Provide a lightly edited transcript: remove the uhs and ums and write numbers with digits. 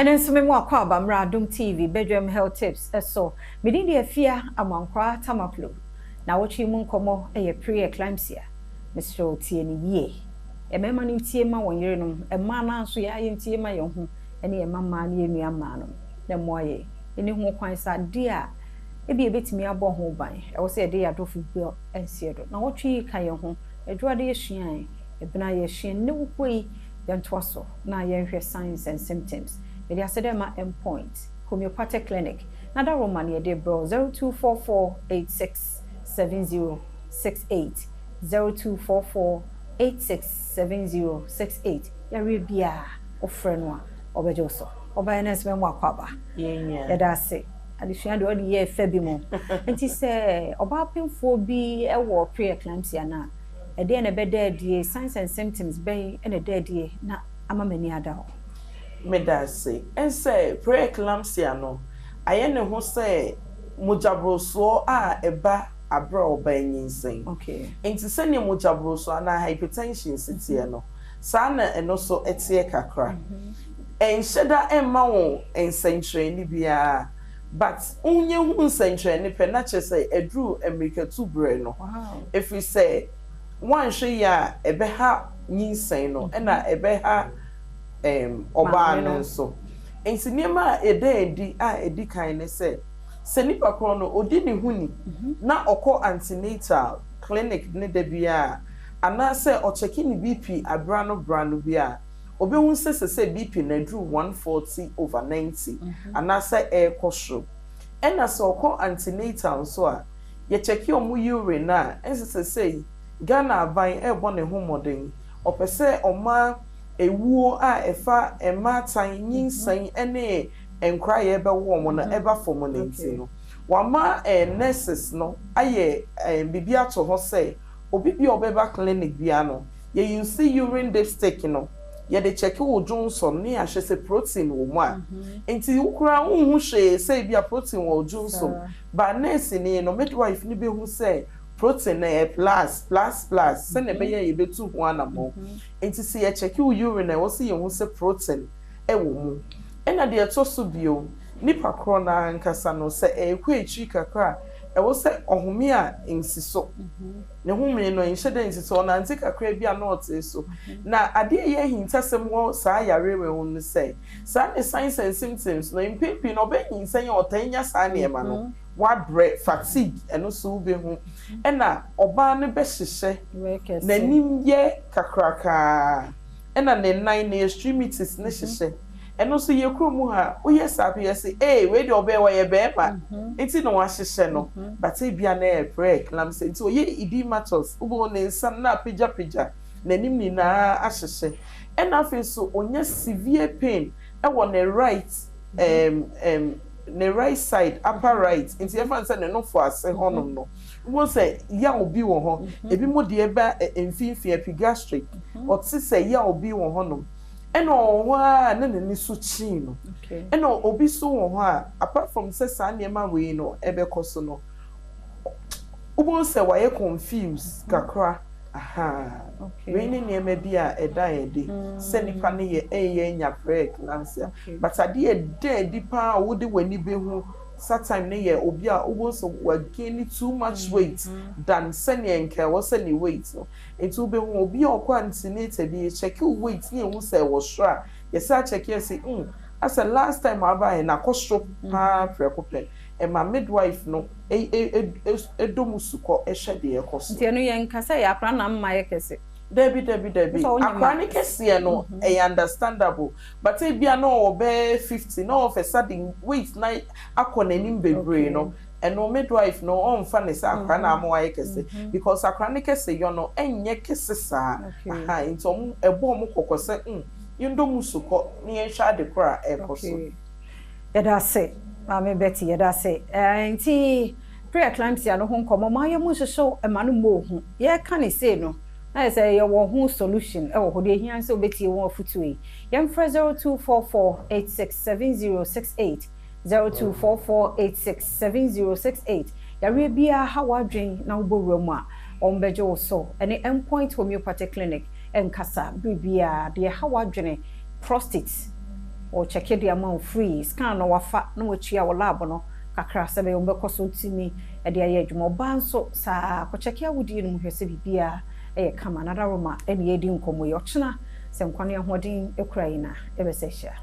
And then some more kwaba mra Adom TV Badwam health tips so me din de afia amankwa tamaklo na wochi mu nkomo pre-eclampsia Mr. tie ni ye e mema ni tie ma wonyere no e ma na so ya ye tie ma ye ho ene e mama na enua ma no na moye ene ho kwan sa dia e bi ebetimi abo ho ban e wo se de ya dofu gbe ensie do na wotwi ka ye ho edwade ye hwian e bena ye hwian ne wokoi yantoaso na ye hwe signs and symptoms. Media sedema endpoint homeopathic clinic na da roman ye de bro 0244867068 0244867068 ya rebia ofrenwa obejoso obayenes me mwakwaba yeah da se adisua de odi ye fa bi mo enti se oba pemfo bi e wo pre-eclampsia na e de na beda die signs and symptoms be e na da die na amamani ada ho medase ense pre-eclampsia no ayene ho se mojabroso a eba abra obanyin okay enti se ne mojabroso na hypertension sitie no sa na eno so etie kakra enhyeda emma wo ensentreni bia but unye hu nsentreni pe na chese edru america to bre no if we say one hwe ya ebe ha nyinsen no na ebe ha oba no so ensi niema edi edi kan ne se nipa kro no odi ne huni na okọ antenatal clinic ne da bia ana se o check ni bp abra no bia obi hu se bp na dru 140/90 ana se kosho ena se okọ antenatal so a ye check omu urine na ense se Ghana aban ebo ne homoden opese oma ewuo a efa ematan nyinsan ene enkra ye be wo mo na eba fom na nti no wama nurses no aye bibia to ho say obi bi obeba clinic bia no ye use urine dipstick no ye de check wo Johnson ne ahye se protein wo mu a nti ukura hu hwe say bia protein wo Johnson ba nurse ne no midwife ni be hu say protein plus se ne be ye betu ho anamo enti se ye check wo urine wo se ye hu se protein wo mu ena de to so bio nipa kro na nkasa no se ekwa echi kakra wo se ohome a ensiso ne home no enhyede ensiso na anti kakra bia na ote so na ade ye hintasem wo saa yarewe wo no se saa ne signs and symptoms no impepi no be hinsan ye otanya saa ne ema no wabre fatigue eno so be hu ena oba ne be hyehye na nim ye kakraka ena ne nine ne extremities ne hyehye eno so ye kromu ha oye sabe ye say we de obe wa ye be ma enti no wa hyehye no but e bia na pre-eclampsia enti oye edematous ubo ne nsam na pija na nim ni na ahyehye ena fe so onye severe pain e wo ne right ne right side upper right enti e fan say ne no for ase honom no wo say ya obi wo ho ebi mo de eba emfinfin epigastric o ti say ya obi wo honom eno wa na ni so chi no eno obi so wo ho a apart from say sa niema we no ebe koso no ubo say wa ye confused kakra we ni niema bia eda ede se nipa ne ye nya pre-eclampsia but ade ede pa wo de wani be hu time ne ye obi a ubo so wa gain too much weight than sene enke wo sene weight no etu be hu obi okwa antinate bi check weight ne hu say wo sure yes I check here say as a last time aba na kostro pa prekopen e ma midwife no edomusuko ehye de ekoso nti enu ye nkasa ya akra na mma ye kese Debbie akra ne kese no understandable but e bia no obe 50 no of a sudden weight na akona nim bebre no eno midwife no on fa ne sa akra na amwa ye kese because akra ne kese yo no enye kese sa nti ebo mo kokose yindomusuko ne ehwa de kora ekoso yada say Mama Betty yada say nti pre-eclampsia no ho nkomo ma ye mu hyeso emanu mo hu ye kan say no na say ye wo hu solution e wo ho de hian say obeti won afutu e yem 0244867068 0244867068 yare bia ha wadwen na obowura mu a ombeje wo so ene endpoint homeopathic clinic enkasa bibia de ha wadwene prostate o check the amount free scan no wafa na watua wo lab no kakra se be umbekoso timi e de aye adwuma ba nso saa ko check ya wodi no hwese bibia e kama na daroma e ne yedi nkomo yo chena se nkwane hoden ekura yi na e be se hia